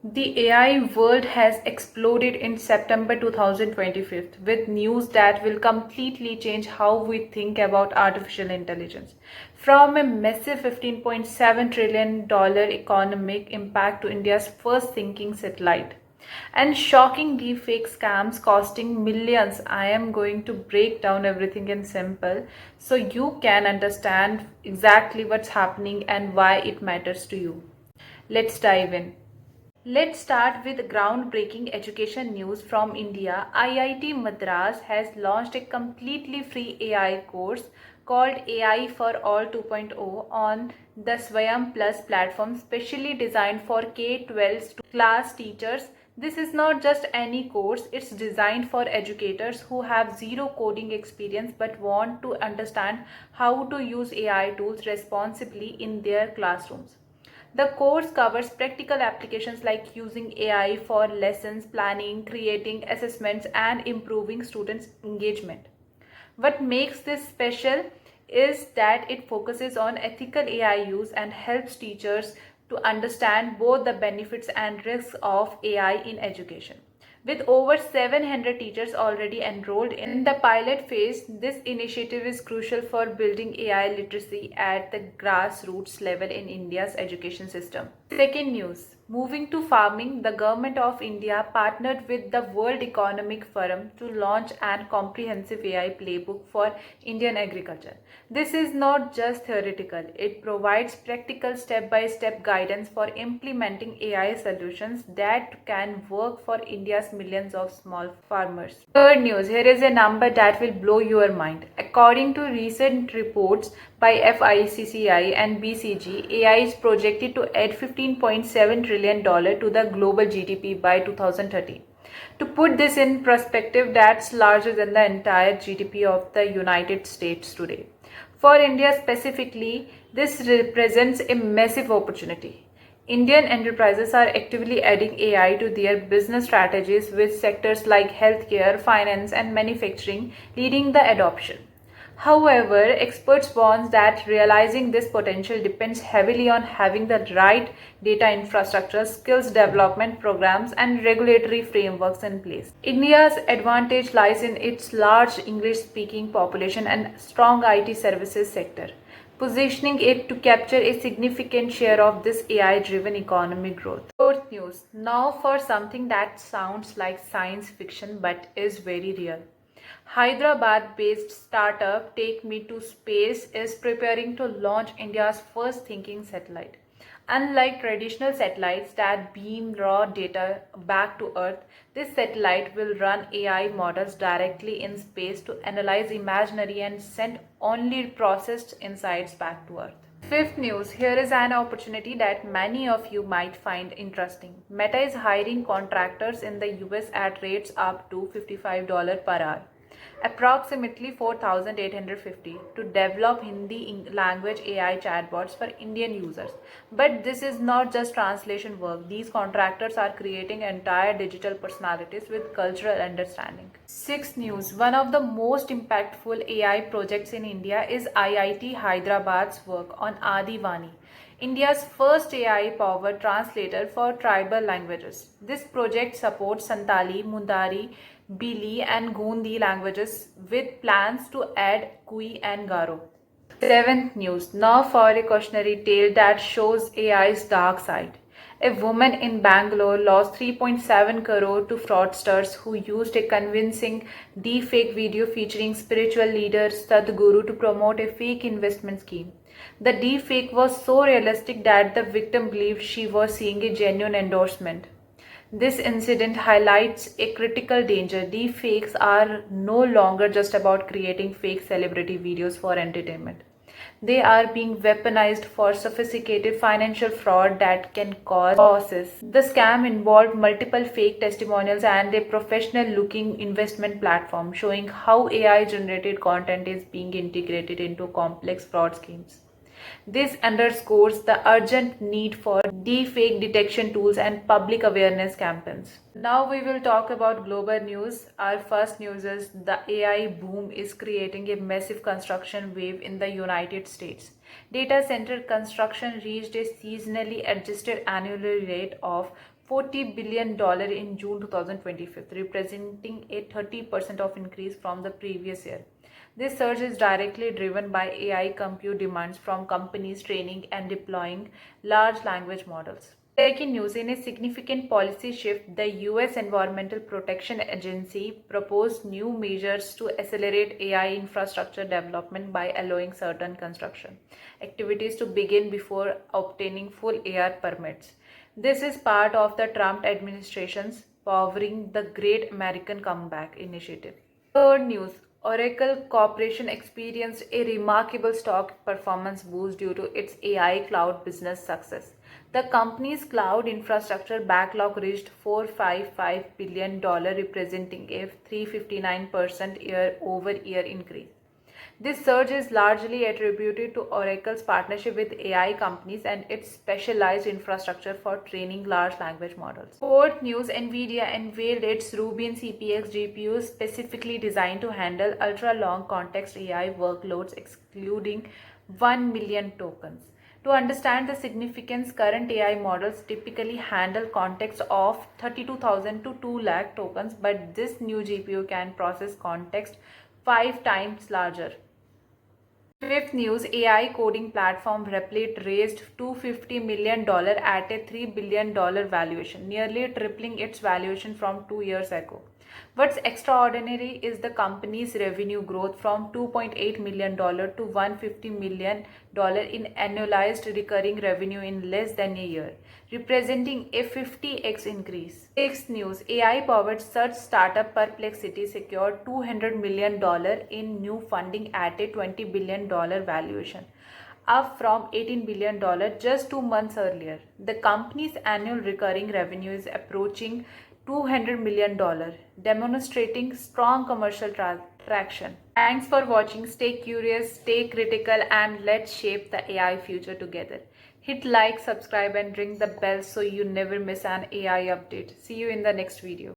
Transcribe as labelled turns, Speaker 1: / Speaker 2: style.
Speaker 1: The AI world has exploded in September 2025 with news that will completely change how we think about artificial intelligence. From a massive $15.7 trillion economic impact to India's first thinking satellite and shocking deepfake scams costing millions, I am going to break down everything in simple so you can understand exactly what's happening and why it matters to you. Let's dive in. Let's start with groundbreaking education news from India. IIT Madras has launched a completely free AI course called AI for All 2.0 on the Swayam Plus platform, specially designed for K-12 class teachers. This is not just any course, it's designed for educators who have zero coding experience but want to understand how to use AI tools responsibly in their classrooms. The course covers practical applications like using AI for lessons planning, creating assessments, and improving students' engagement. What makes this special is that it focuses on ethical AI use and helps teachers to understand both the benefits and risks of AI in education. With over 700 teachers already enrolled in the pilot phase, this initiative is crucial for building AI literacy at the grassroots level in India's education system. Second news. Moving to farming, the Government of India partnered with the World Economic Forum to launch an comprehensive AI playbook for Indian agriculture. This is not just theoretical, it provides practical step-by-step guidance for implementing AI solutions that can work for India's millions of small farmers. Third news, here is a number that will blow your mind. According to recent reports by FICCI and BCG, AI is projected to add $15.7 trillion to the global GDP by 2030. To put this in perspective, that's larger than the entire GDP of the United States today. For India specifically, this represents a massive opportunity. Indian enterprises are actively adding AI to their business strategies, with sectors like healthcare, finance, and manufacturing leading the adoption. However, experts warn that realizing this potential depends heavily on having the right data infrastructure, skills development programs, and regulatory frameworks in place. India's advantage lies in its large English speaking population and strong IT services sector, positioning it to capture a significant share of this AI driven economic growth. Fourth news. Now, for something that sounds like science fiction but is very real. Hyderabad based startup Take Me to Space is preparing to launch India's first thinking satellite. Unlike traditional satellites that beam raw data back to Earth, this satellite will run AI models directly in space to analyze imaginary and send only processed insights back to Earth. Fifth news, here is an opportunity that many of you might find interesting. Meta is hiring contractors in the US at rates up to $55 per hour, approximately 4,850, to develop Hindi language AI chatbots for Indian users. But this is not just translation work. These contractors are creating entire digital personalities with cultural understanding. Sixth news, one of the most impactful AI projects in India is IIT Hyderabad's work on Adivani, India's first AI-powered translator for tribal languages. This project supports Santali, Mundari, Bili, and Gondi languages with plans to add Kui and Garo. Seventh news. Now for a cautionary tale that shows AI's dark side. A woman in Bangalore lost 3.7 crore to fraudsters who used a convincing deepfake video featuring spiritual leader Sadhguru to promote a fake investment scheme. The deepfake was so realistic that the victim believed she was seeing a genuine endorsement. This incident highlights a critical danger. Deepfakes are no longer just about creating fake celebrity videos for entertainment. They are being weaponized for sophisticated financial fraud that can cause losses. The scam involved multiple fake testimonials and a professional looking investment platform, showing how AI generated content is being integrated into complex fraud schemes. This underscores the urgent need for deepfake detection tools and public awareness campaigns. Now we will talk about global news. Our first news is the AI boom is creating a massive construction wave in the United States. Data center construction reached a seasonally adjusted annual rate of $40 billion in June 2025, representing a 30% of increase from the previous year. This surge is directly driven by AI compute demands from companies training and deploying large language models. Breaking news: in a significant policy shift, the US Environmental Protection Agency proposed new measures to accelerate AI infrastructure development by allowing certain construction activities to begin before obtaining full AR permits. This is part of the Trump administration's Powering the Great American Comeback initiative. Third news: Oracle Corporation experienced a remarkable stock performance boost due to its AI cloud business success. The company's cloud infrastructure backlog reached $455 billion, representing a 359% year-over-year increase. This surge is largely attributed to Oracle's partnership with AI companies and its specialized infrastructure for training large language models. Fourth news: NVIDIA unveiled its Rubin CPX GPUs specifically designed to handle ultra-long context AI workloads, excluding 1 million tokens. To understand the significance, current AI models typically handle context of 32,000 to 2 lakh tokens, but this new GPU can process context 5 times larger. Fifth news: AI coding platform Replit raised $250 million at a $3 billion valuation, nearly tripling its valuation from 2 years ago. What's extraordinary is the company's revenue growth from $2.8 million to $150 million in annualized recurring revenue in less than a year, representing a 50x increase. Sixth news: AI-powered search startup Perplexity secured $200 million in new funding at a $20 billion valuation, up from $18 billion just 2 months earlier. The company's annual recurring revenue is approaching $200 million, demonstrating strong commercial traction. Thanks for watching. Stay curious, stay critical, and let's shape the AI future together. Hit like, subscribe, and ring the bell so you never miss an AI update. See you in the next video.